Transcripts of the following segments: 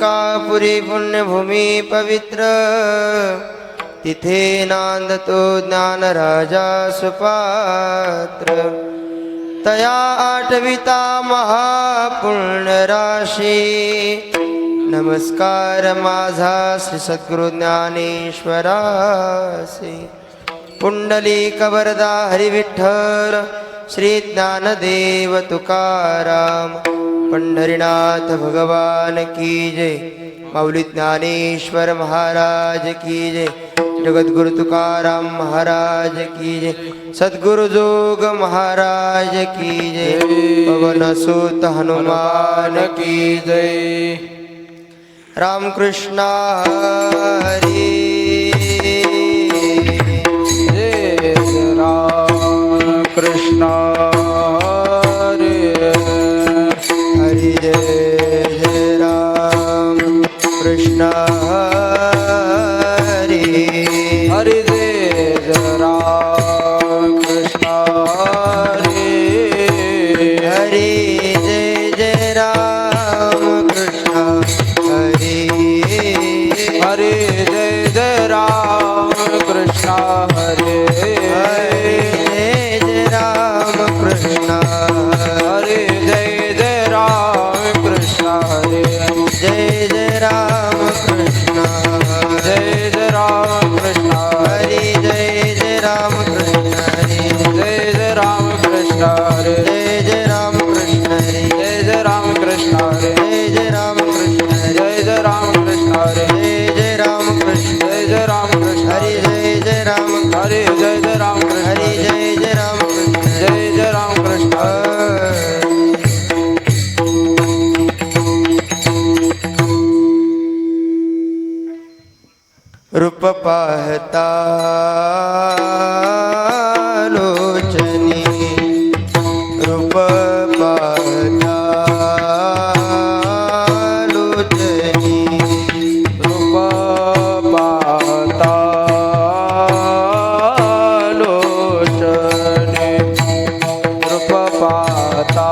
मलकापुरी पुण्यभूमी पवित्र, तिथे नांदतो ज्ञानराजा सुपात्र. तया आठविता महापुण्यराशी, नमस्कार माझा श्री सद्गुरु ज्ञानेश्वरासी. पुंडलिक वरदा हरी विठ्ठल, श्री ज्ञानदेव तुकाराम. पंढरीनाथ भगवान की जय. माऊली ज्ञानेश्वर महाराज की जय. जगद्गुरु तुकाराम महाराज की जय. सद्गुरु जोग महाराज की जय. पवन सुत हनुमान की जय. रामकृष्ण हरी जय. रामकृष्ण हरी हरि. जय जय राम कृष्ण हरी. हरि जय राम कृष्ण हरी. हरि जय जय राम कृष्ण हरी. हरि जय जय राम कृष्ण हरे. हरि जय जय राम कृष्ण. हरे जय जय राम कृष्ण हरे. जय जय राम कृष्ण. जय जय राम कृष्ण हरि जय जय राम कृष्ण हरि. जय जय राम कृष्ण हरे. जय जय राम कृष्ण हरि. जय जय राम कृष्ण हरे. जय जय राम कृष्ण हरि. जय जय राम कृष्ण हरे. जय जय राम कृष्ण. जय जय राम कृष्ण हरि जय जय राम. हरे जय जय राम कृष्ण हरि जय जय राम कृष्ण. जय जय राम कृष्ण रूप पाहता लोचनी. रूप पाहता लोचनी. रूप पाहता लोचने. रूप पाहता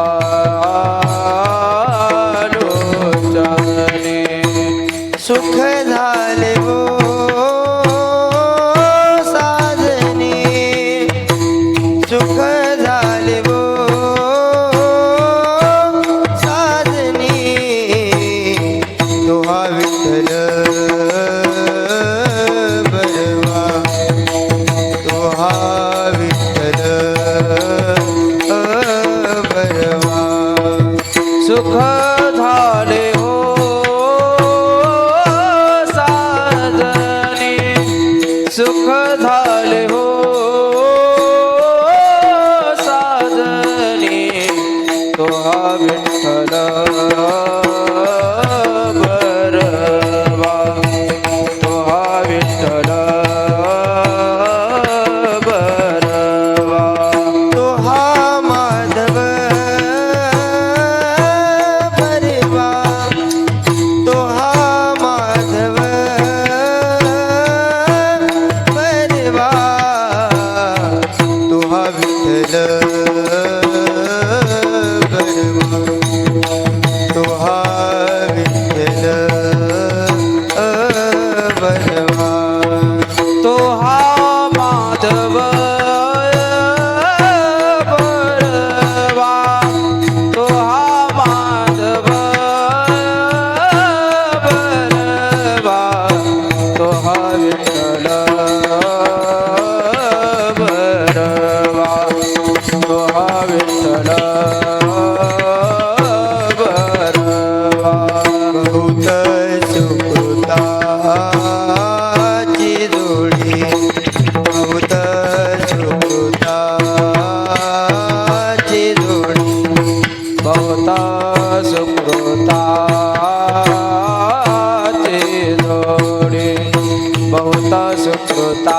लोचने. सुख झाले हो साजनी. सुख झाले हो साजनी. तुहा विठ्ठल बरवा. तुहा विठ्ठल बरवा. सुख झाले हो साजनी. सुख झाले हो साजनी. तो हा विठ्ठल बरवा. तो हा विठ्ठल बरवा. तुहा माधव बरवा. तुहा माधव बरवा. तुहा विठ्ठल बरवा. तुहा विठ्ठल बरवा. तो हा माधव बरवा. तो हा माधव बरवा. तो हा विठ्ठल बरवा. तो हा विठ्ठल बरवा. बहुत सुकृताची जोडी. बहुत सुकृताची जोडी. बहुता सुकृताचे जोडे. बहुता सुकृताचे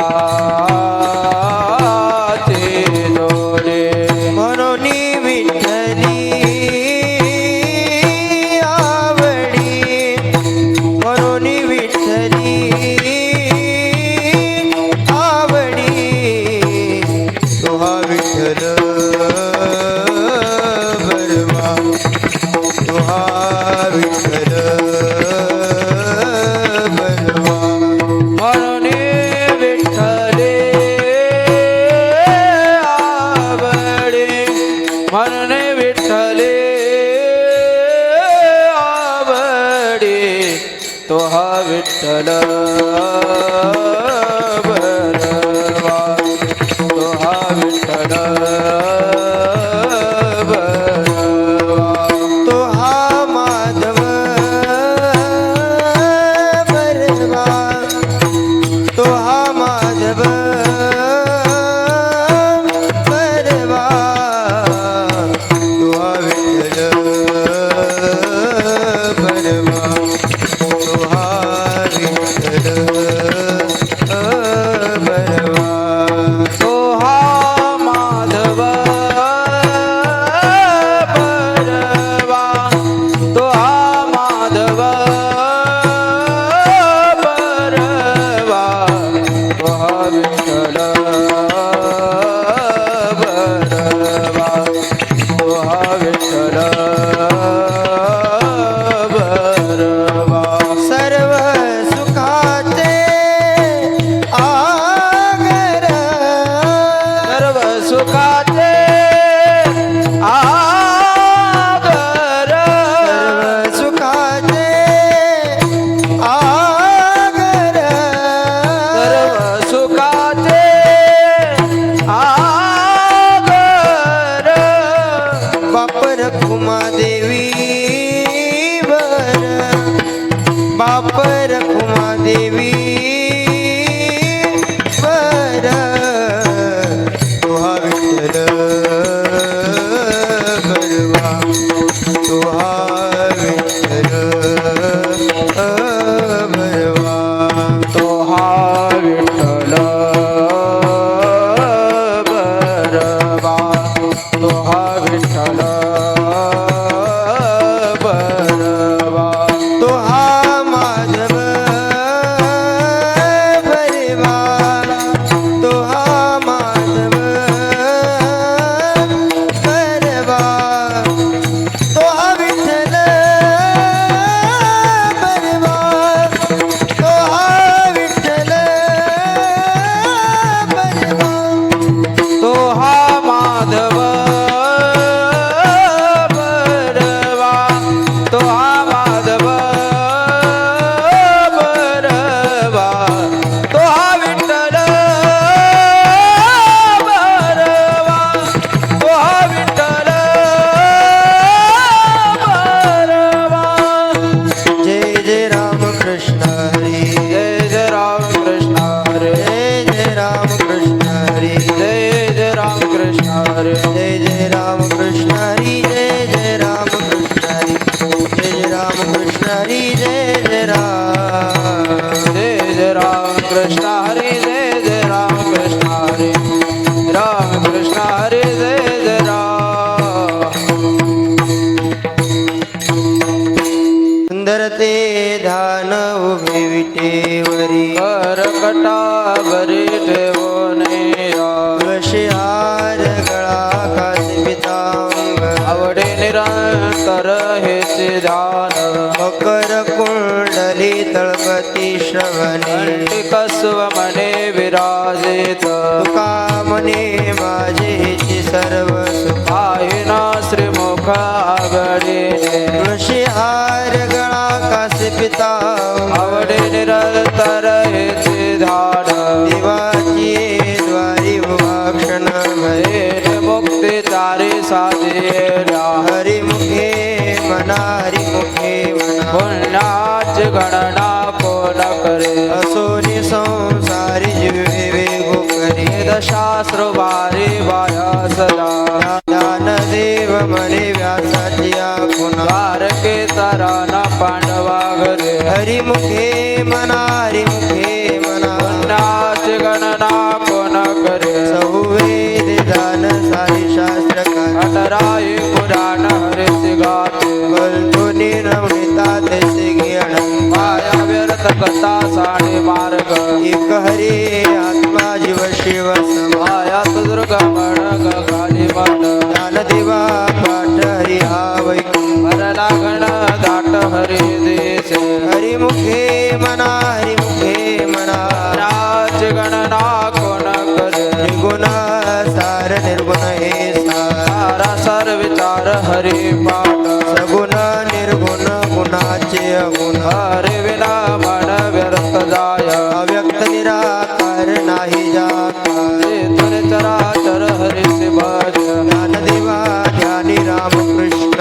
जोडे. म्हणून विठ्ठली आवडी. म्हणून विठ्ठली जोडी तो हा विठ्ठल बरवा तो हा विठ्ठल बरवा तो हा माधव बरवा तो हा माधव बरवा तो हा विठ्ठल बरवा तो हा विठ्ठल बरवा तो हा माधव बरवा तो हा माधव बरवा तो हा विठ्ठल बरवा तो हा विठ्ठल बरवा सर्व सुखाचे आगर सर्व सुखाचे आगर सर्व सुखाचे आगर सर्व सुखाचे आगर बापर कुमा देवी वर बापर कुमा देवी वर तो हा विठ्ठल बरवा तो हा विठ्ठल बरवा तो हा विठ्ठल बरवा तो हा विठ्ठल बरवा तो हा माधव बरवा तो हा माधव बरवा तो हा विठ्ठल बरवा तो हा विठ्ठल बरवा तो हा माधव बरवा तो हा माधव बरवा तो हा विठ्ठल बरवा तो हा विठ्ठल बरवा जय जय राम कृष्ण हरी जय जय राम कृष्ण हरे जय जय राम कृष्ण हरी जय जय राम कृष्ण हरे जय जय राम कृष्ण हरी जय जय राम कृष्ण हरी जय जय राम कृष्ण हरी जय जय राम कृष्ण हरे जय जय राम कृष्ण हरे राम कृष्ण हरे जय जय राम सुंदर ते ध्यान उभे विटेवरी करकटा बरी ठेवो नैया तुळशी हार गळा कासी पितांबर आवडे निरंतर हेचे ध्यान मकर कुंडली तळपती श्रवणी कसव मने विराजित तुका मने माझेची सर्व सुख आहे ना श्रीमुख आगडे तुळशी हार गळा कासी पितांबर आवडे निरंतर हेचे ध्यान देवाची द्वारी भुवाक्षण भरे मुक्ती चारी साधेल्या हरिमुखे मना हरिमुखे मना पुण्याची गणना कोण करे असोनी संसारी जीवे वेगो करी वेदशास्त्र वारी वाया सदा ज्ञानदेव मने व्यासाची पुन्हा द्वारके तराना पांडवा घरे हरिमुखे मना हरिमुखे मना पुण्याची गणना कोण करे सहुवेद दान सारी शास्त्र अठराई पुराण हरिसी गाते बोलतोनी नवनीता तेसे ज्ञान माया व्यर्थ कथा साडे मार्ग एक हरी आत्मा जीव शिव माया दुर्गमण खाली मन ज्ञानदेवा पाठ हरी हा वैकुंठ भरला गण दाट हरी देश हरिमुखे मना हरिमुखे मना नाच गणना कोण करे निर्गुण सार निर्गुण हे सार सारा सर विचार हरी पाठ सगुण निर्गुण गुणाचे होऊन हरी विना मन व्यर्थ जाय अव्यक्त निराकार नाही जाकार तुने चराचर हरीचे भज ज्ञानदेवा ध्यानी रामकृष्ण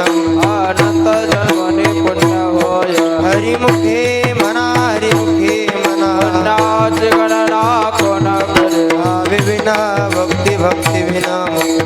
अनंत जन्मने पुण्य होय हरिमुखे म्हणा हरिमुखे म्हणा नाच गणना कोण करे भावे विना भक्ती भक्ती विना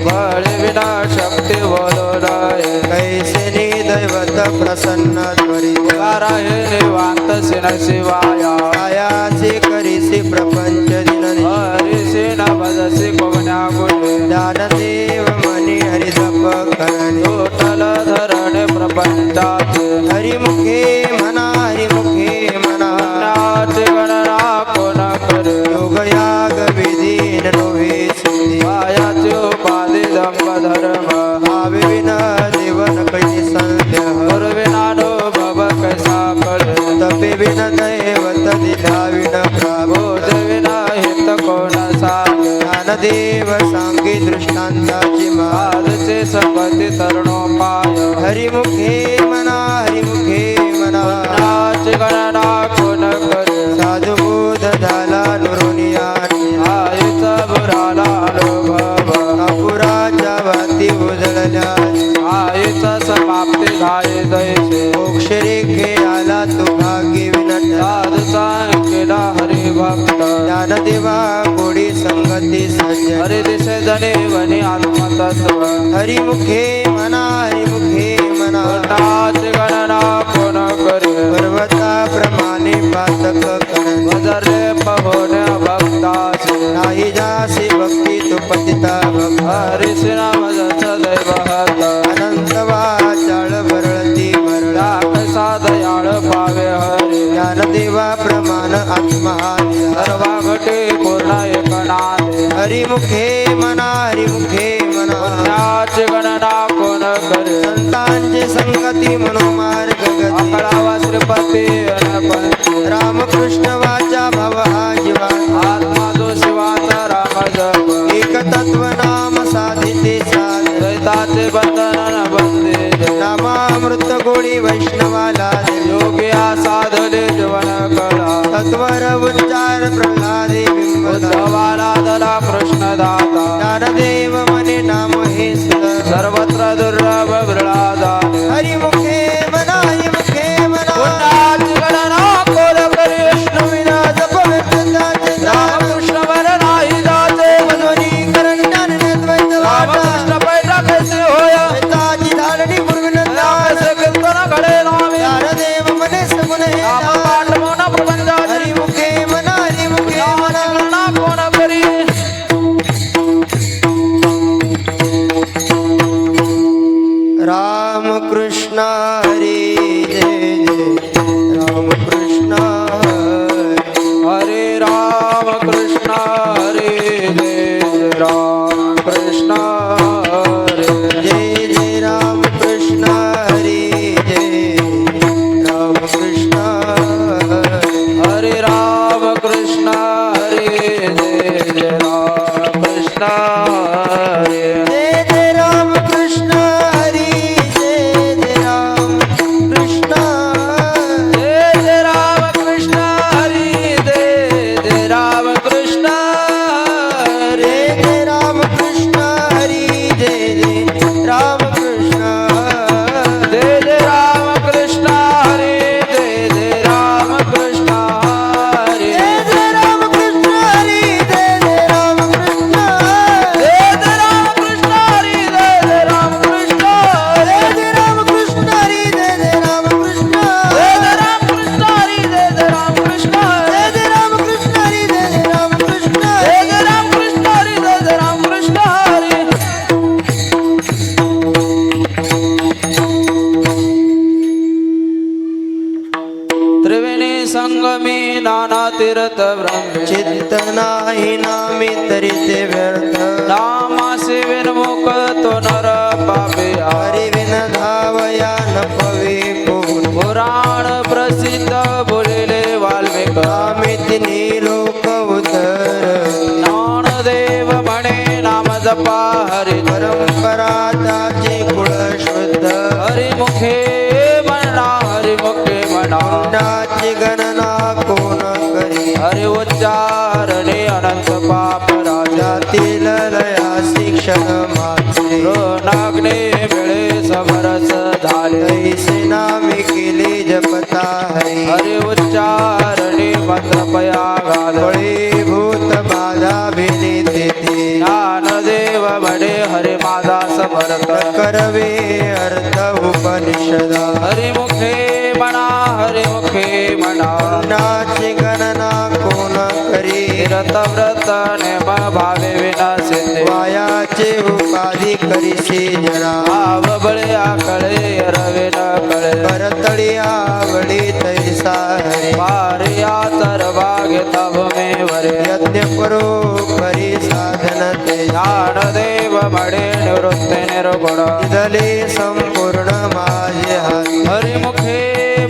बळ विना शक्ती बोलोराय कैसे नि दैवत प्रसन्न त्वरित राहे निवांत सिन शिवाया कायाचे करीसी प्रपंच दिननि हरिसे न भजसी कोण्या गुणे ज्ञानदेव मनी हरिजप करणे टोटल धरणे प्रपंचात हरिमुखे म्हणा हरिमुखे म्हणा नाच गणना कोण करे योगयाग विधीन नोहे सिद्धी मायाची उपाधी दंभ धर्म भावे विना देवन कैसे संध्या गुरुविनानुभव कैसा कळे तपे विन दैवत दिला विन प्राभो बोध विना हित कोण सागे ज्ञानदेव सांगे दृष्टांताची माल आजचे संपत्ती तरुणोपाय हरिमुखे म्हणा हरिमुखे म्हणा नाच गणना कोण करे साधुबोध झाला नुरुनियानी आईचा बुराला अनुभव अपुराच्या वाती उजळल्या आईचा समाप्ती झाली जैसे मोक्ष रेखे आला तू भागी विनट साधूचा केला हरिभक्त ज्ञानदेवा गोडी संगती सज्जन हरी दिसे जने वनी आत्मतत्व हरिमुखे म्हणा हरिमुखे म्हणा नाच गणना कोण करे पर्वताप्रमाणे पातक करण भजरे पहोने भक्तासे नाही जासी भक्ती तू पतिता भक्त हरी श्रीराम जस दैव हत अनंत वाचाळ भरळती भरळा कैसा दयाळ पावे हरी ज्ञानदेवा प्रमाण आत्मा सर्वा घटे पूर्ण एकनाथे हरिमुखे म्हणा हरिमुखे म्हणा नाच गणना कोण करे संतांचे संगती मनोमार्ग गती अकळावा श्रीपती अनपंती रामकृष्ण वाचा भव हा जीवा आत्मा जो शिवाचा राम जप एक तत्व नाम साधिते साध दैताचे बंधन बंदे नामामृत गोळी वैष्णवाला योगी साधले जीवन कळा तत्वर उच्चार प्रल्हादे बिंबला उद्धवाला दला कृष्ण दाता ज्ञानदेव मने नाम हे सुंदर सर्वत्र दुर्लभ विरळादान हरिमुखे म्हणा हरिमुखे म्हणा नाच गणना कोण करे विष्णू विना जप व्यक्ताचे रामकृष्ण वर नाही जाते ध्वनी करण ज्ञान नेद्वैत रामकृष्ण पैठा कैसे होय वेताची धारणी पूर्विनंदा कैसे कीर्तन घडे नामे ज्ञानदेव मने सगुण हे नाम पाठ मौन प्रबंधाची हरिमुखे म्हणा हरिमुखे नाच म्हणा गणना कोण करी राम कृष्ण हरी जय जय राम कृष्ण हरे राम कृष्ण हरे जय राम कृष्ण हरे जय जय राम कृष्ण हरी जय राम कृष्ण हरे राम कृष्ण हरे जय राम कृष्ण हरे जय जय राम कृष्ण हरी जय जय राम कृष्ण जय जय राम कृष्ण हरी जय जय राम कृष्ण हरे जय जय राम कृष्ण हरी जय जय राम कृष्ण जय जय राम कृष्ण हरे जय जय राम कृष्ण हरे जय जय राम कृष्ण हरी जय जय राम कृष्ण जय जय राम कृष्ण हरे जय जय राम कृष्ण हरे जय जय राम कृष्ण हरी जय जय राम कृष्ण जय जय राम कृष्ण हरे जय जय राम कृष्ण हरे जय जय राम कृष्ण हरी जय जय राम कृष्ण जय जय राम कृष्ण हरे जय जय राम कृष्ण हरे त्रिवेणी संगमी नाना तीर्थ ब्रह्मे चिंतनाही नामी तरी ते व्यर्थ नामासी विनमुख तो नर पापे हरी विन धावया न पवे कोण पुराण प्रसिद्ध बोलिले वाल्मिक आम्ही तिन्ही लोक उतर ज्ञानदेव म्हणे नाम जपा हरी परंपरा त्याचे कुळ शुद्ध हरिमुखे म्हणा हरिमुखे म्हणा विना पुण्याची गणना कोण करी हरि उच्चारणे अनंत पाप राजा जातील लया शिक्षण माझे नागणे मिळे समरस झाले ऐसे नामे केले जपता हरी हरि उच्चारणे मंत्रपया घाल फळीभूत माझा भिने तेथे ज्ञानदेव म्हणे हरि माझा समर्थ करवे अर्थ उपनिषदा हरिमुखे म्हणा हरिमुखे म्हणा पुण्याची गणना कोण करी तीर्थ व्रत नेम भावे विनाशिते वायाचे उपाधी करीशी जरा भाव बळे आकळे रवे न कळे करतळी आवडी तैसा हरे पारिया सर्वा घेतव मे वरे यज्ञ करो करी साधन ते ज्ञानदेव म्हणे निवृत्ती निर्गुण दिदले संपूर्ण माझे हात हरिमुखे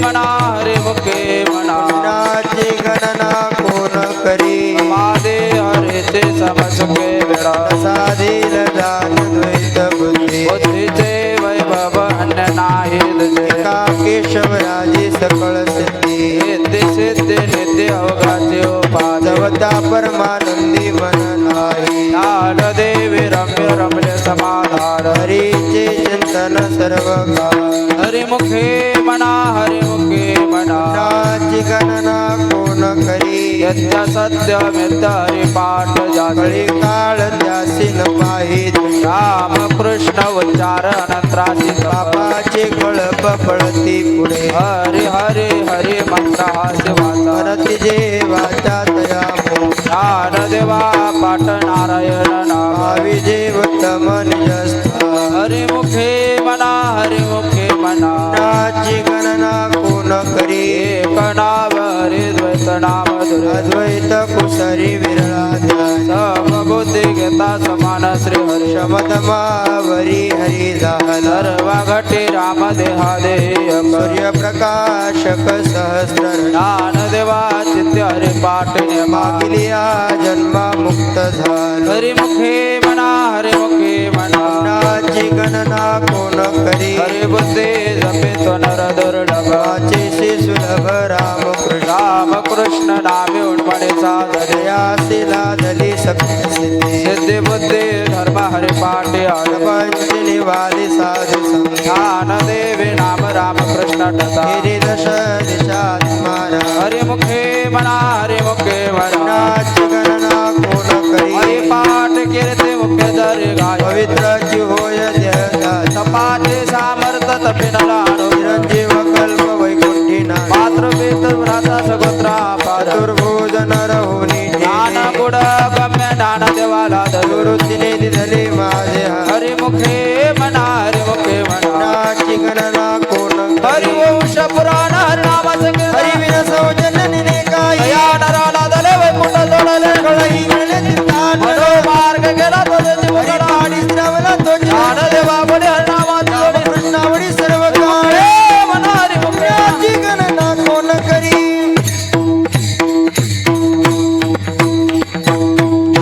म्हणा हरिमुखे म्हणा पुण्याची गणना कोण करी मादे हरिचे समसुखे विडा साधील जान द्वैत बुद्धी बुद्धीचे वैभव अन्य नाही तुझे एका केशवराजी सकळ सिद्धी नित्य सिद्धी नित्य अवघाचे उपाद जवता परमानंदी मन नाही ज्ञानदेवी रम्य रमले समाधान हरीचे चिंतन सर्व काळ हरिमुखे म्हणा हरिमुखे म्हणा पुण्याची गणना कोण करी यज्ञ सत्य मित्य हरिपाठ जाती कळी काळ त्यासी न पाहित राम कृष्ण उच्चार अनंतराशी बापाचे कळप पळती पुढे हरि हरि हरि मंत्र हास्य वाचा परती जे वाचा तया मो ज्ञानदेवा पाठ नारायण नाम भावी जे उत्तम निजस्था हरिमुखे म्हणा हरिमुखे म्हणा पुण्याची गणना कोण करी एक नाम हरिद्वैत नाम दुर् अद्वैत कुसरी विरळा ध्यान समबुद्धी घेता समान श्री हरि शमदमावरी हरी झाला सर्व घटी राम देहा देय सूर्यप्रकाशक सहस्र ज्ञानदेवा चित्त हरि पाठ मागलिया जन्मा मुक्त झाला हरिमुखे म्हणा हरिमुखे म्हणा पुण्याची गणना कोण करी हरि बुद्धी जपितो नर दुर्लभ वाचेशी सुलभ रामकृष्ण रामकृष्ण नामे उन्मणे साधने दयासी लादली सत्य सिद्धी सिद्धी बुद्धी धर्म हरि पाठे पंचनी वाली साधू संघ ज्ञानदेवी नाम रामकृष्ण टता गिरी दश दिशात्मारा हरिमुखे म्हणा हरिमुखे म्हणा पुण्याची गणना कोण करी हरि पाठ कीर्ती मुख्य जरी गाय पवित्राची होय देहदा तपाचे सामर्थ तपिनला चिरंजीव कल्प वैकुंठी ना पात्र पित भ्राता सगोत्रा पाद चतुर्भुज नर होनी ज्ञान गुड गम्य ज्ञान देवाला दलुर दुरुतीने दिधले माझे हात हरिमुखे म्हणा हरिमुखे म्हणा पुण्याची गणना कोण हरिवंश पुराण हरिनाम संगीत हरिविन सौजन्यने काही या नराला दले वैकुंठ जोडले कळई गणने तान मनो मार्ग गेला तुझे हरी पाडी श्रवला तो ज्ञान देवा बळे हरिनामाची जोडी कृष्णावडी सर्व काळे म्हणा हरिमुखे पुण्याची गणना कोण करी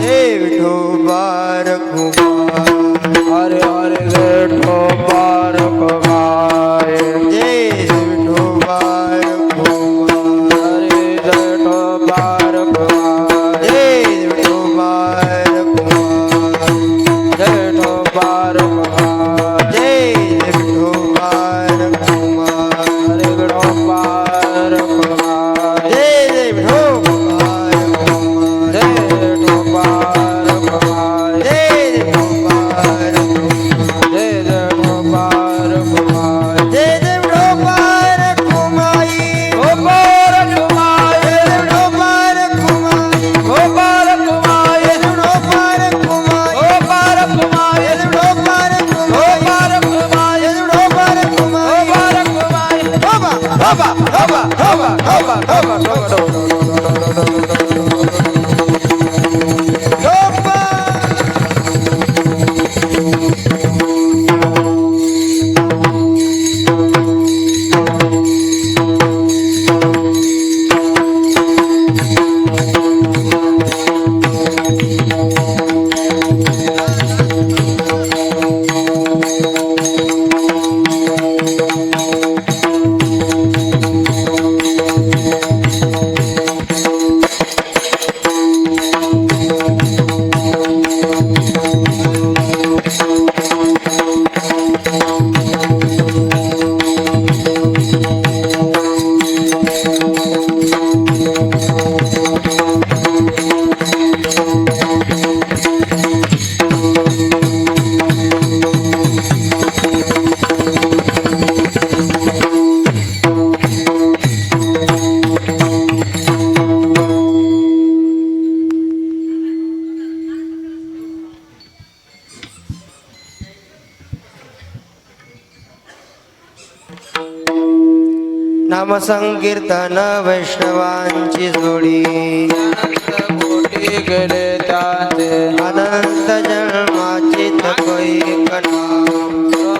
हे विठोबार कुमार हरे हरे विठो बारक गाय जय विठोबार कुमार हरे विठो बारक गाय जय विठोबार कुमार विठो बारक गाय जय विठोबार कुमार हरे विठो बारक गाय जय विठोबार कुमार जय विठो बारक गाय जय विठोबार कुमार जय विठो बारक गाय जय विठोबार कुमाई ओ बारक गाय जय विठोबार कुमाई ओ बारक गाय जय विठोबार कुमाई ओ बारक गाय जय विठोबार ओ कुमाई बारक गाय जय विठोबार ओ कुमाई बारक गाय बाबा हवा हवा हवा हवा हवा हवा बाबा नाम संकीर्तन वैष्णवांची जोडी कोटी गेले त्यांचे अनंत जन्माची तपई कणा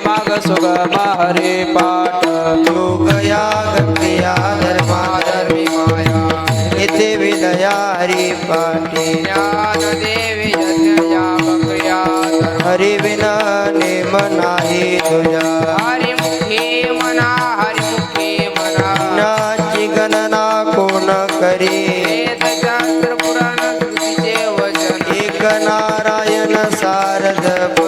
माग सुगम हरी पाठ योग याग क्रिया धर्मा धर्मी माया इथे विलया हरी पाठी ज्ञान देवी यज्ञ याग क्रिया हरी विना नेम नाही तुझ्या हरिमुखी मना हरिमुखी मना नाची गणना कोण करी वेद शास्त्र पुराण श्रुतीचे वचन एक नारायण सारदप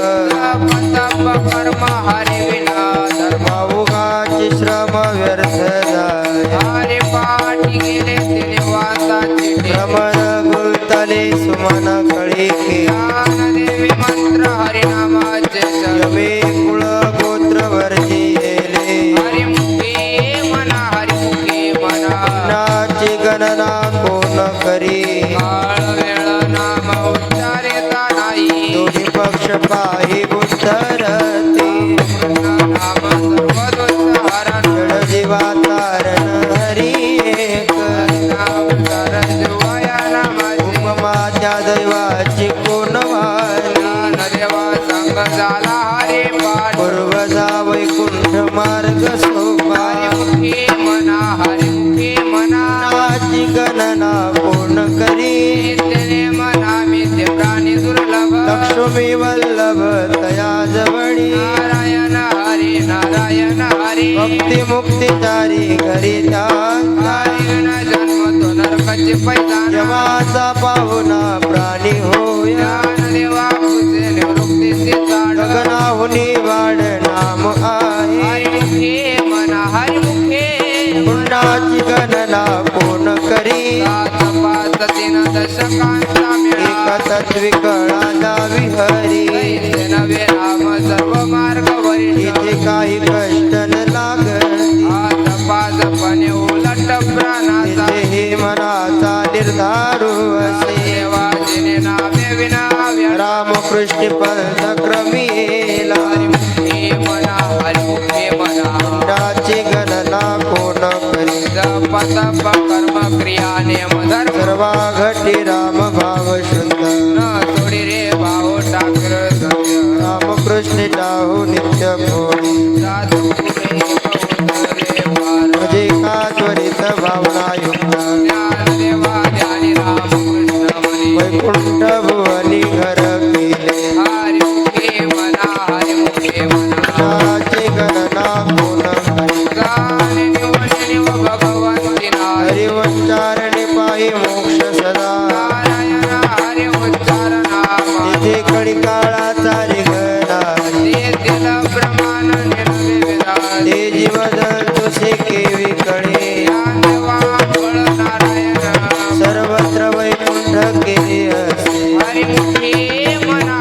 तप कर्म हरि विना धर्म भाऊगाची श्रम व्यर्थ जाय हरि पाठी गेले तिने वासाची भ्रमण गुलतले सुमन कळी ज्ञान देवी मंत्र हरिनामाचे यमे कुळ गोत्र वर्जिले हरिमुखी मना नाची गणना कोण करी काळ वेळ नाम उच्चारिता नाही दोन्ही पक्ष पाही बुद्धरती नाम सर्वदोष हरण जड जीवा तारण हरी एक जीवाया नामाचे उपमाच्या दैवाची कोण वारी ज्ञान देवा संग झाला हरि पाठ पूर्वजा वैकुंठ मार्ग सोपा हरिमुखी मना नाची गणना कोण करी नित्य मना मित्य प्राणी दुर्लभ लक्ष्मी वल्लभ तया जवळी नारायण हरी भक्ती मुक्ती चारी घरी त्या हरिण जन्म तो नरकाचे पैदान यमाचा पाहुणा प्राणी होया ज्ञान देवा तुझे निवृत्ती सीताड गगनाहुनी वाढ नाम आहे हरिमुखे पुण्याची गणना कोण करी सात पाच तीन दशकांचा मेळा एक तत्वी कळाला विहरी कैसे नवे राम सर्व मार्ग वरिष्ठ इथे काही कष्ट न लागती हात पाजपणे उलट प्राणाचा इथे हे मनाचा निर्धारू असे देवाजीने नामे विना व्यर्थ रामकृष्ण पंथ क्रमीला हरिमुखे मना पुण्याची गणना कोण करी जप तप कर्म क्रिया नेम धर्म सर्वा घटी राम भाव शुद्ध न सोडी रे भाव ठाकर सत्य रामकृष्ण टाहू नित्य भोळी साधू पुरे रे पार म्हणजे का त्वरित भावना युक्त ज्ञान देवा ध्यानी राम कृष्ण मनी वैकुंठ भुवनी घर केले हरिमुखे मना पुण्याची गणना कोण करी गाणे निव भगवंती नारी हरिवंचारणे पायी मोक्ष सदा नारायण हरि उच्चारणामा तिथे कडी काळाचा रिगणारी तेथील प्रमाण निर्वे विराज ते जीवदल तुसे केवी कळे ज्ञान देवा फळ नारायण सर्वत्र वैकुंठ केले असे हरिमुखे मना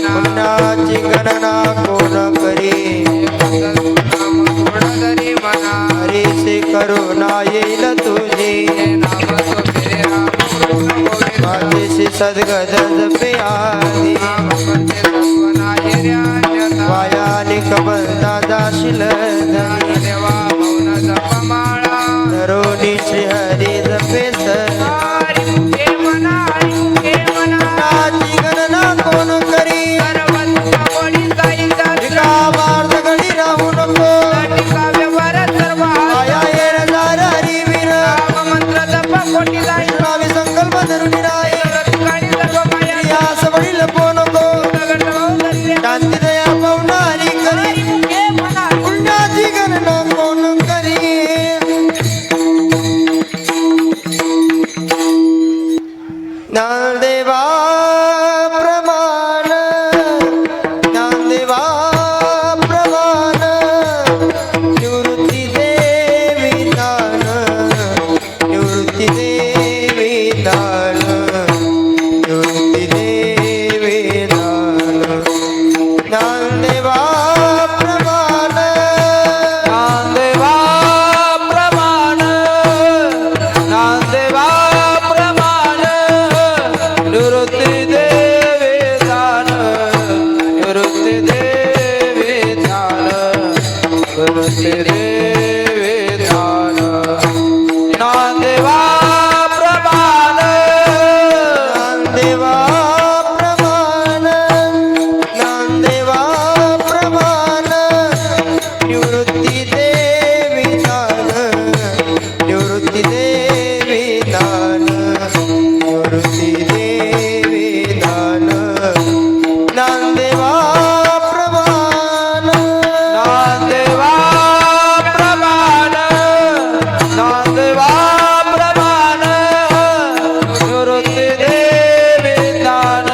पुण्याची गणना कोण करी नाम सोडधरी मना हरीचे करुणा येईल तुझी हे नाम सोपिरे राम कृष्ण गोविंद माझेशी सद्गद जपे आधी नाम करते तत्व नाही ऱ्यान्यता वायाने कमलता जाशील ज्ञान देवा मौन जपमाळा धरोनी श्री हरी जपे सर हरिमुखे मना पुण्याची गणना कोण करी सर्वत्र वडी जाईचा मार्ग घडी राहू नको टीका व्यवहार सर्व माया येर जार हरी वीर नाम मंत्र जप कोटी जाई नावी संकल्प धरून राय ठिकाणी सर्व माया यास वडील पो नको शांती दया पावणारी करी पुण्याची गणना कोण करी ज्ञानदेवा प्रमाण ज्ञानदेवा प्रमाण निवृत्ती देवी दान निवृत्ती देवी दान निवृत्ती देवी दान निवृत्ती देवी दान नामदेवा प्रमाण नामदेवा प्रमाण नामदेवा प्रमाण निवृत्ती देवी दान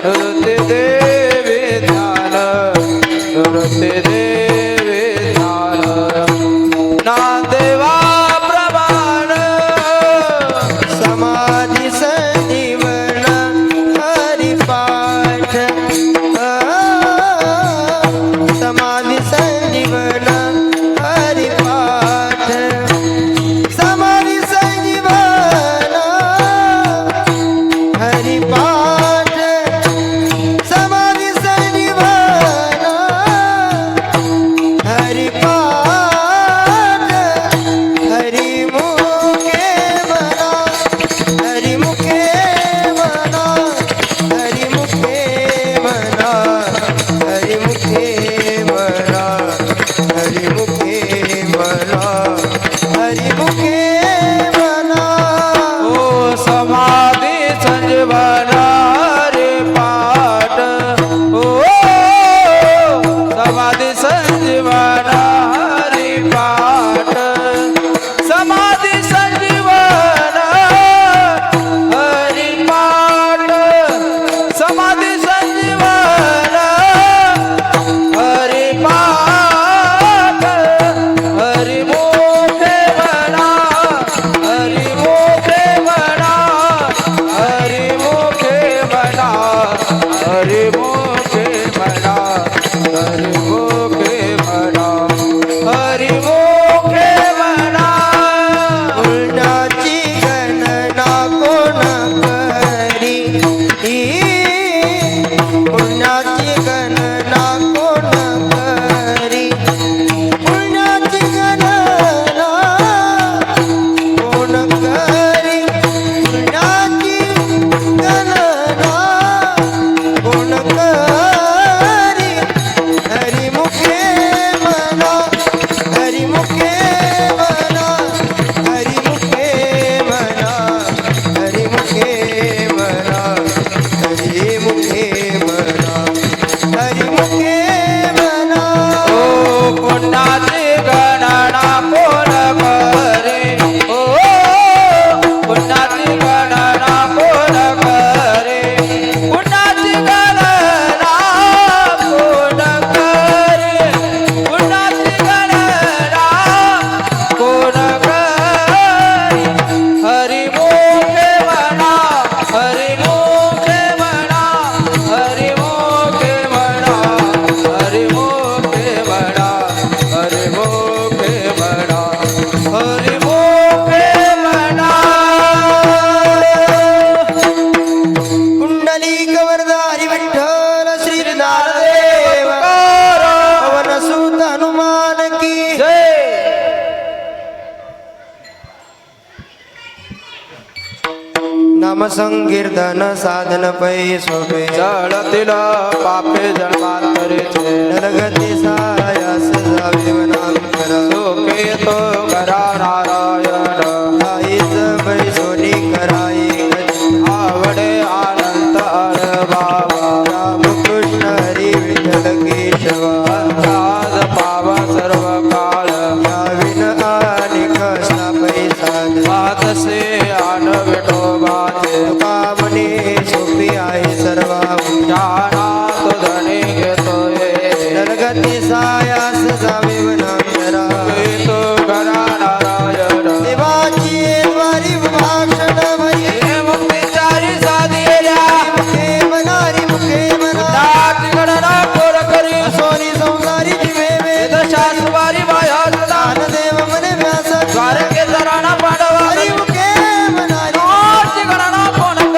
निवृत्ती देवी दान निवृत्ती देवी दान नामदेवा प्रमाण समाधी संजीवन हरिपाठ समाधी संजीवन हरिपाठ समाधी संजीवन हरिपाठ समाधी संजीवन हरिपाठ हरिमुखे मना हरिमुखे मना हरिमुखे मना हरिमुखे मना हरिमुखे मना हरिमुखे मना ओ समाधी संजीवन हरि पाठ ओ समाधी संजीवन हरि पाठ समाधी संजीवन हरि पाठ समाधी संजीवन हरि पाठ हरि मोखे म्हणा हरि मोखे म्हणा हरि मोखे म्हणा हरि मोखे म्हणा हरि मोखे म्हणा हरि मोखे म्हणा पुण्याची गणना कोण करी पुण्याची गणना कोण करी पुण्याची गणना कोण करी पुण्याची गणना कोण करी हरिमुखे मना हरिमुखे मना हरिमुखे मना हरिमुखे मना हरिमुखे मना हरिमुखे मना ओ पुण्याची गणना कोण करे ओ पुण्याची गणना कोण करे पुण्याची गणना कोण करे पुण्याची गणना कोण करे हरि मोखे म्हणा हरि मोखे म्हणा हरि मोखे म्हणा हरि मोखे म्हणा हरि मोखे म्हणा हरि मोखे म्हणा कुंडलिक वरदारी विठ्ठल श्री नारदेव पवन सुत हनुमान की जय नाम संकीर्तन साधन पै शोभे जळतील पापे जन्मांतरीचे नरगती सायास जावे वनांतर लोके तो करा नारायण आईच बैसोनी कराई आवडे अनंत बाबा रामकृष्ण हरी विठ्ठल केशव आज पावा सर्व काळ या विन आणि कसा पैसा वातसे आन विठोबाचे कामने सोपी आहे सर्व ज्ञानात धनी घेतोय नरगती सायास जावे वनांतरा तो करा नारायण देवाची द्वारी भाषण भरी हे मुक्तीचारी साधिल्या मुखे मनारी मुखे मना नाट गणना कोर करी सोनी संसारी जीवे वेद शास्वारी बाया दान देव मने व्यास द्वारके जराणा पांडवा हरी मुखे मनारी नाट गणना कोण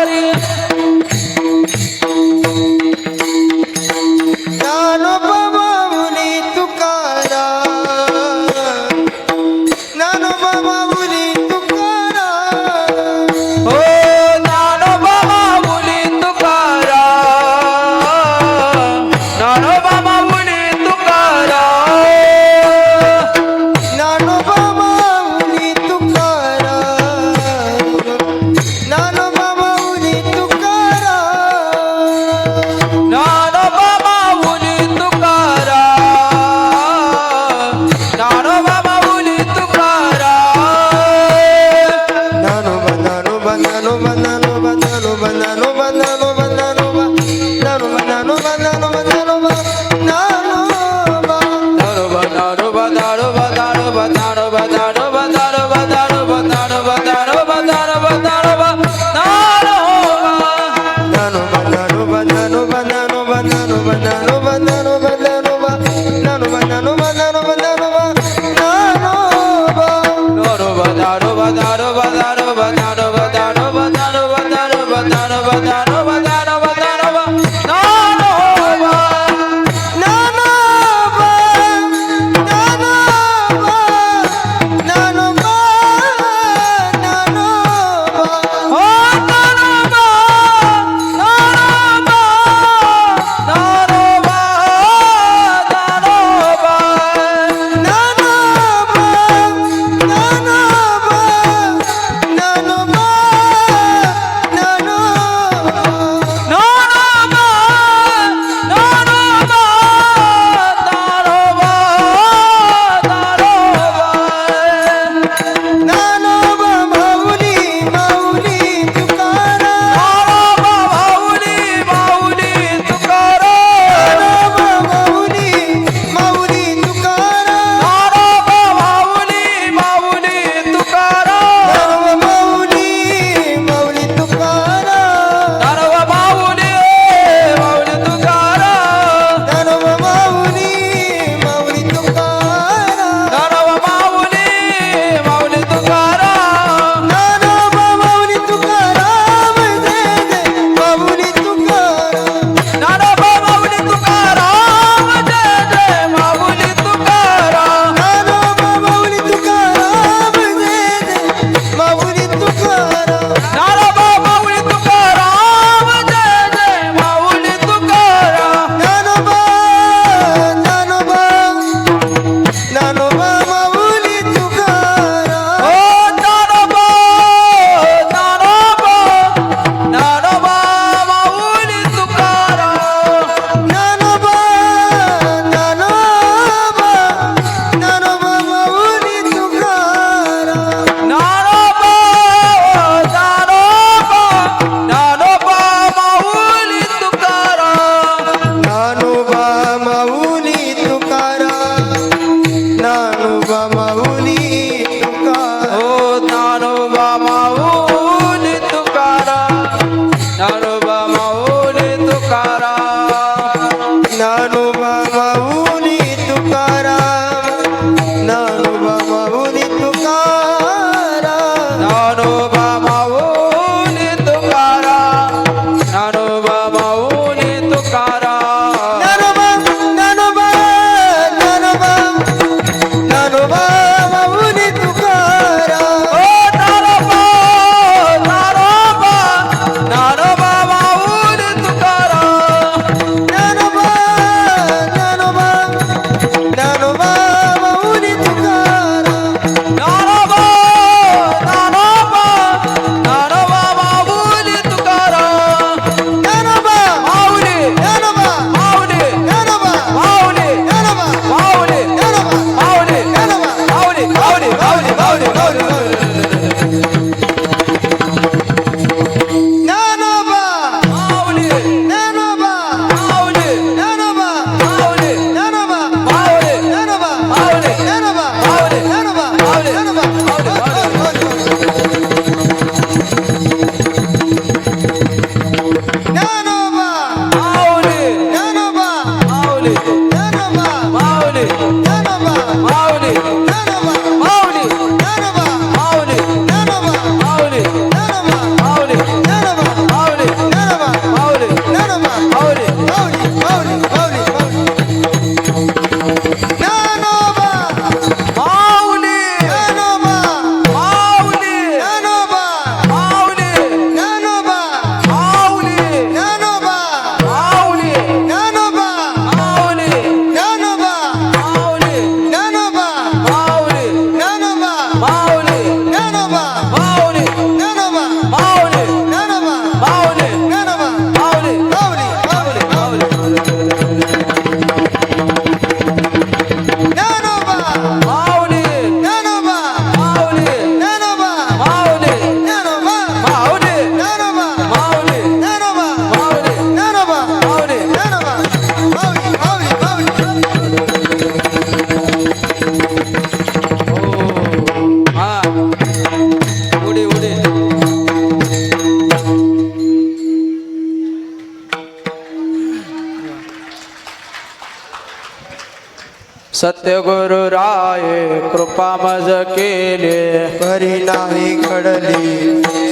सत्य गुरु राये कृपा मज केले परी नाही घडली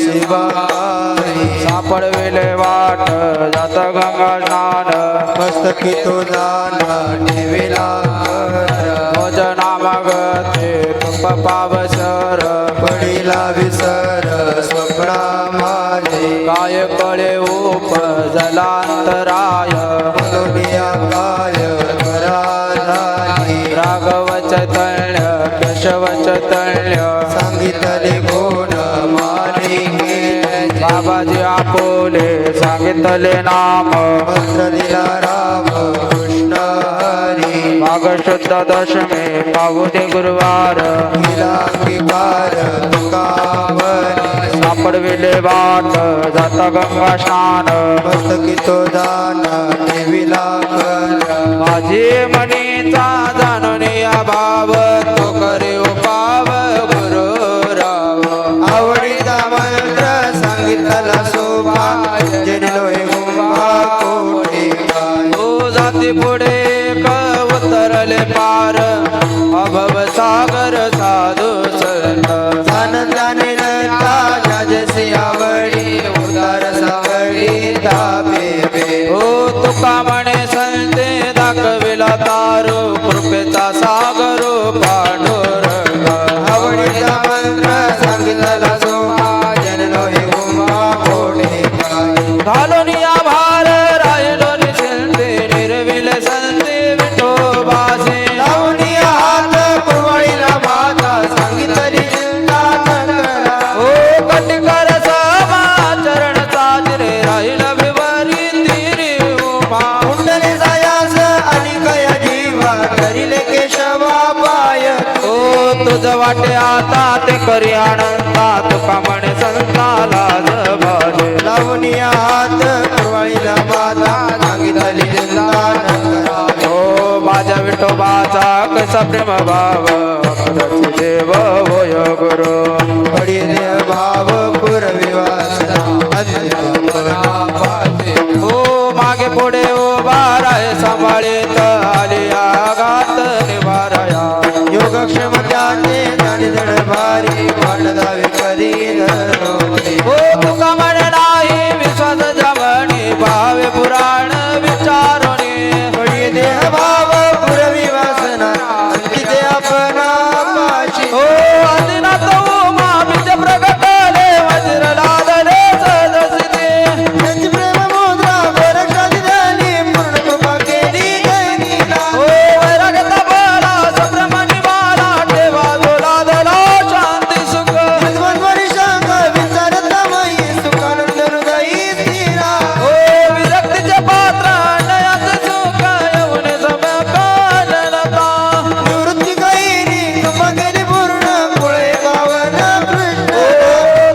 सेवाई सापडविले वाट जात गंगा स्नान मस्तकी तो जाना ठेविला भोज नामगते तुप पावसर पडिला विसर स्वप्ना माझे काय कळे उप जलांतराय मनोनिया काय पराधानी राघव चैतन्य केशव चैतन्य सांगितले गुण मानिके बाबाजी आपोले सांगितले नाम मंत्र दिला राम कृष्ण हरी माघ शुद्ध दशमी पाहुणे गुरुवार केला अंगीकार तुकावरी सापडविले वाट जाता गंगा स्नान मस्तकी तो जाना ठेविला कर माझी मनीचा जाणूनिया भाव तो करे उपाव गुरु राव आवडीचा मंत्र सांगितला शोभा जनिलो हे गुंबा कोटी काय तो जाती पुढे उतरले पार अभव सागर साधू संत आनंदाने नका जशी आवडी उतार सावडी तापे बे ओ तुका म्हणे संते दाखविला तारो कृपेचा सागरो पांडुरंग आवडीचा मंत्र सांगितला शोभा जनिलो हे गुंबा कोटी काय घालून या भार राहिलो निशिंते निर्विले संते विठोबासे लावणी हात कुरवाळीला माता सांगितली चिंता न करा ओ कटिकर समाचरण साजरे राहिला विवारी तिरी उमा कुंडली जायास आणि कया जीवा करिले केशवा पाय ओ तुझ वाटे आता ते करी आनंदा तुका म्हणे संताला जबाले लावणी हात कुरवाळीला माता सांगितली चिंता न करा ओ माझ्या विठोबाचा कसा प्रेम भाव अकराची देव होय गुरु पडी देह भाव पुरविवास ओ मागे पुढे उभा राहे सांभाळीत आली आघात निवारया योगक्षेम त्याने जाणी जड भारी वाटदावी करी नव्हती ओ तुका म्हणे नाही विश्वास जमणी भावे पुराण विचारुणी पडी देह भाव पुरविवासना अंकिते आपणा पाशी ओ आदिनाथ उमा बीज प्रगटले वज्र लादले सदसिते त्यांची प्रेम मुद्रा गोरक्षाची झाली पूर्ण कृपा केली गैनीला ओ वैराग्य तपला सुब्रह्मण्य माला ठेवा लादला शांती सुख विद्वद्वरी शंख विचारतमयी सुखानंद हृदयी स्थिरा ओ विरक्तीचे पात्र नयाचे सुख येऊन समकालनता निवृत्ती गैनी कृपा केली पूर्ण पुळे पावन कृष्ण ओ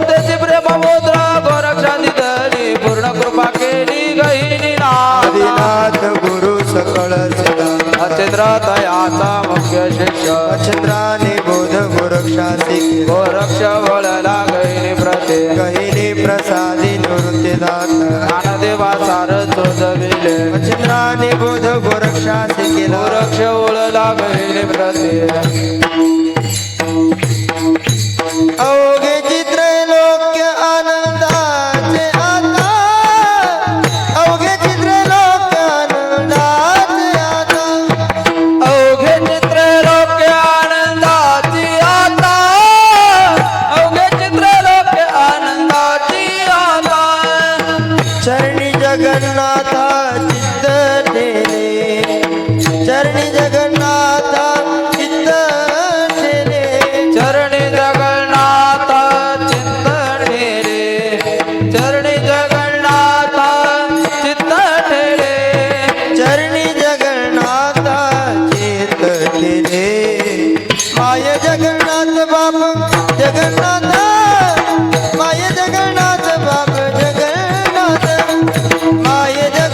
त्याची प्रेम मुद्रा गोरक्षा दिदली पूर्ण कृपा केली गहिनी ना आदिनाथ गुरु सकळ सदा अचित्र तयाचा मुख्य शिष्य चंद्राने बोध गोरक्षा शिके गोरक्ष वळला गहिनी प्रते गहिनी प्रसादी निवृत्ती दात ज्ञानदेवा सार चोजविले चंद्राने बोध गोरक्षा शिके गोरक्ष वळला गहिनी प्रते अवघे चित्र लोक्य आनंदाचे आता अवघे चित्र लोक्य आनंदाचे आता अवघे चित्र लोके आनंदाची आता अवघे चित्र लोके आनंदाची आता चरणी जगन्नाथा चित्त ठेले चरणी जगन्नाथा चित्त ठेले चरणी जगन्नाथ चित्त ठेरे चरणी जगन्नाथ चित्त ठेरे चरणी जगन्नाथा चित्त ठेले माय जगन्नाथ बाप जगन्नाथ माय जगन्नाथ बाप जगन्नाथ माय जगन्नाथ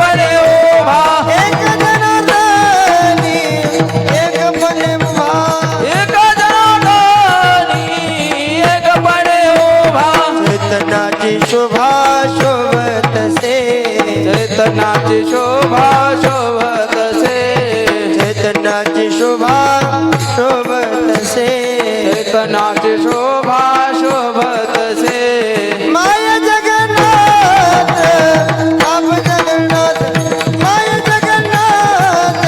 एकपणे उभा एक जनार्दनी एकपणे उभा एक जनार्दनी एकपणे उभा चैतन्याची शोभा शोभतसे चैतन्याची शोभा शोभतसे चैतन्याची शोभा शोभतसे चैतन्याची शोभा शोभतसे माय जगन्नाथ बाप जगन्नाथ माय जगन्नाथ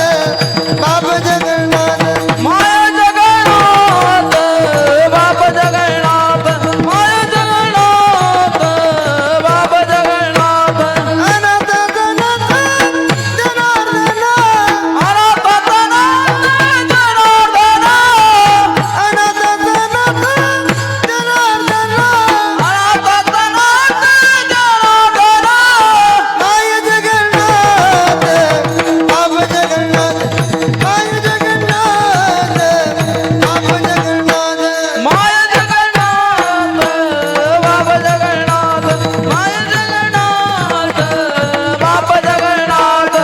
बाप जगन्नाथ माय जगन्नाथ बाप जगन्नाथ माय जगन्नाथ बाप जगन्नाथ अनाथ जनार्दन जनार्दन अनाथ जनार्दन अनाथ जनार्दन जनार्दन अनाथ जनार्दन माय जगन्नाथ बाप जगन्नाथ माय जगन्नाथ बाप जगन्नाथ माय जगन्नाथ बाप जगन्नाथ माय जगन्नाथ बाप जगन्नाथ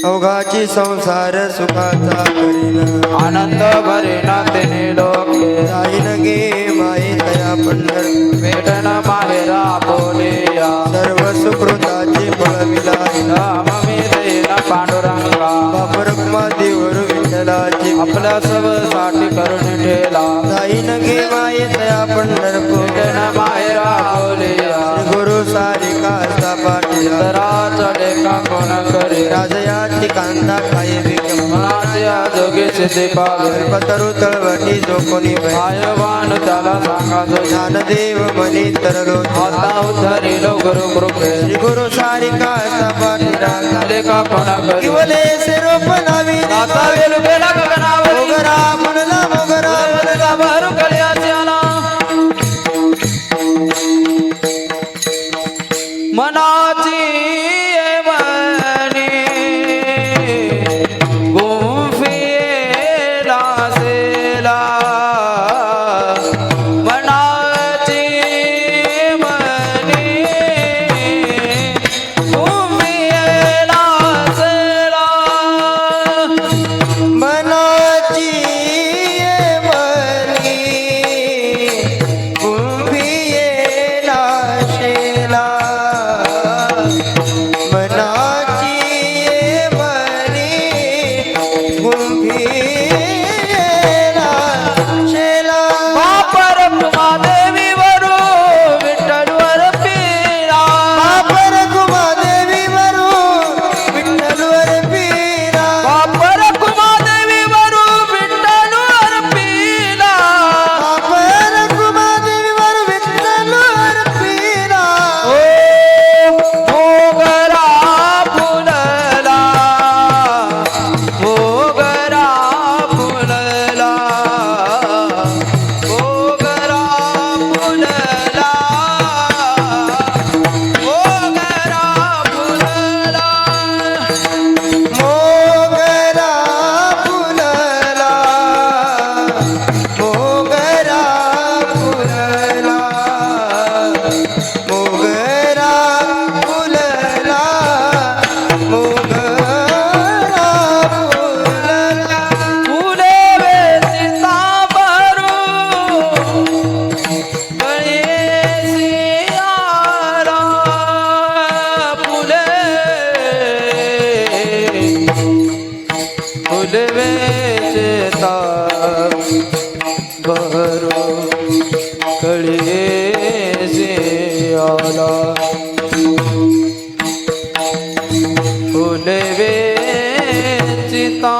अवघाची संसार सुखाचा करीन आनंद भरेन तिने लोके जाईन गे माई तया पंढर भेटन माहेरा बोलिया सर्व सुकृताची फळ मिळाली नाम मी देन पांडुरंगा बाप रखमा देवर विठ्ठलाची आपल्या सब साठी करून ठेला जाईन गे माई तया पंढरपूर भेटन माहेरा बोलिया गुरु सारिका पाठीला तराचा लेखा कोण करे राजयाची कांता काय विकम मनाच्या जोगे सिद्धी पावे पतरु तळवटी जो कोणी भय आयवान त्याला सांगा जो ज्ञानदेव मनी तरलो आता उद्धरिलो गुरु कृपे श्री गुरु सारिका पाठीला लेखा कोण करे किवले से रोप नावी आता वेलू गेला गगनावर मोगरा म्हणला मोगरा वेलूला भरू कळ्याची आला मनाची मनी गुंफिला सेला मनाची मनी गुंफिला सेला मनाची मनी कुंभिये नाशेला मनाची मनी कुंभिये नाशेला बापर देवी वरू विठ्ठलवर पीरा बापर कुमादेवी वरू विठ्ठलवर पीरा बापर देवी वरू विठ्ठलवर पीरा बापर कुमादेवी वरू विठ्ठलवर पीरा ओ मोगरा फुलला मोगरा फुलला मोगरा फुलला मोगरा फुलला मोगरा फुलला मोगरा फुलला मोगरा फुलला मोगरा फुलला फुले वेचिता भरू गळेसी आला फुले फुले वेचिता भरू गळेसी आला फुले वेचिता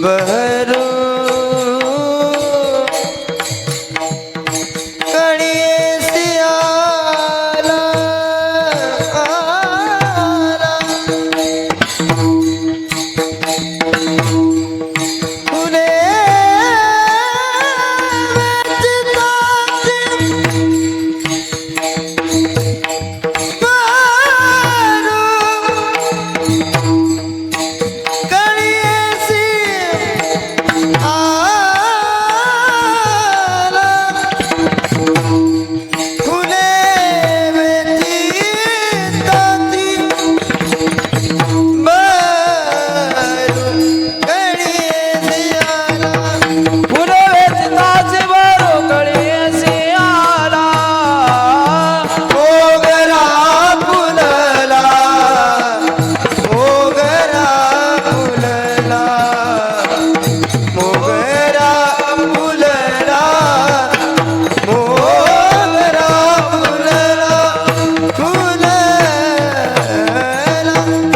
बहरू कळीसी आला आला फुले फुले वेचताचे बरो कळीसी आला मोगरा फुलला मोगरा फुलला मोगरा फुलला मोगरा फुलला फुलला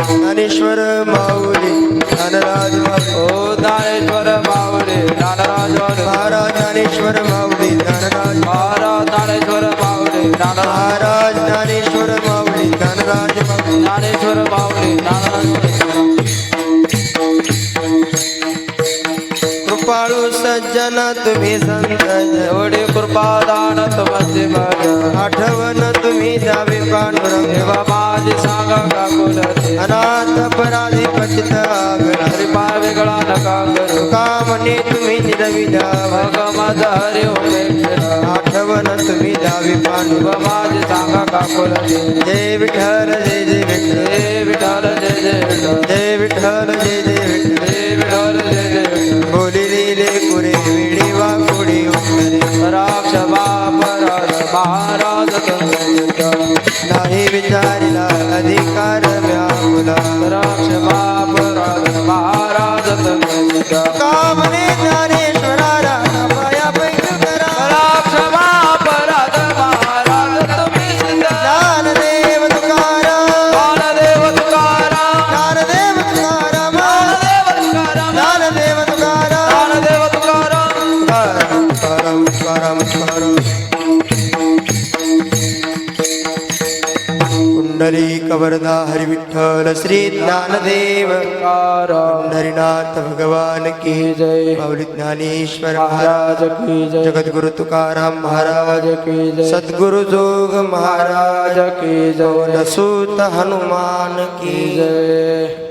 ज्ञानेश्वर माऊली ज्ञानराज ओ ज्ञानेश्वर माऊली ज्ञानराज महाराज ज्ञानेश्वर माऊली ज्ञानराज महाराज ज्ञानेश्वर माऊली ज्ञानराज महाराज ज्ञानेश्वर माऊली ज्ञानराज माऊली ज्ञानेश्वर माऊली ज्ञानराज कृपाळू सज्जन तुम्ही संत एवढी कृपादान तुमची माझ्या आठवण तुम्ही द्यावे पांडुरंग देवा माझी सांगा का कुलते अनाथ अपराधी पतित आग्रह हरिपाय वेगळा नका करू कामने तुम्ही निरवी द्यावा मग माझा हरी उपेक्षेला आठवण तुम्ही द्यावी पांडुरंग देवा माझी सांगा का कुलते जय विठ्ठल जय जय विठ्ठल हे विठाल जय जय विठाल जय विठ्ठल जय जय विठ्ठल हे विठाल जय जय विठाल बोली लिहिले कुरे विडी वाकुडी उत्तरे राक्ष बापराज महाराज तुमच्या नाही विचारिला अधिकार व्याकुला राक्ष बापराज महाराज तुमच्या कामने ज्ञानेश्वराला पाया पैकरा राक्ष बापराज महाराज तुम्ही ज्ञानदेव तुकाराम ज्ञानदेव तुकाराम ज्ञानदेव तुकाराम ज्ञानदेव तुकाराम ज्ञानदेव तुकाराम ज्ञानदेव तुकाराम तुकाराम तुकाराम तुकाराम कुंडली कवरदा हरि विठ्ठल श्री ज्ञानदेव तुकाराम हरिनाथ भगवान की जय माऊली ज्ञानेश्वर महाराज महाराज की जय जगद्गुरु तुकाराम महाराज महाराज की जय सद्गुरु जोग महाराज महाराज की जय सूत हनुमान की जय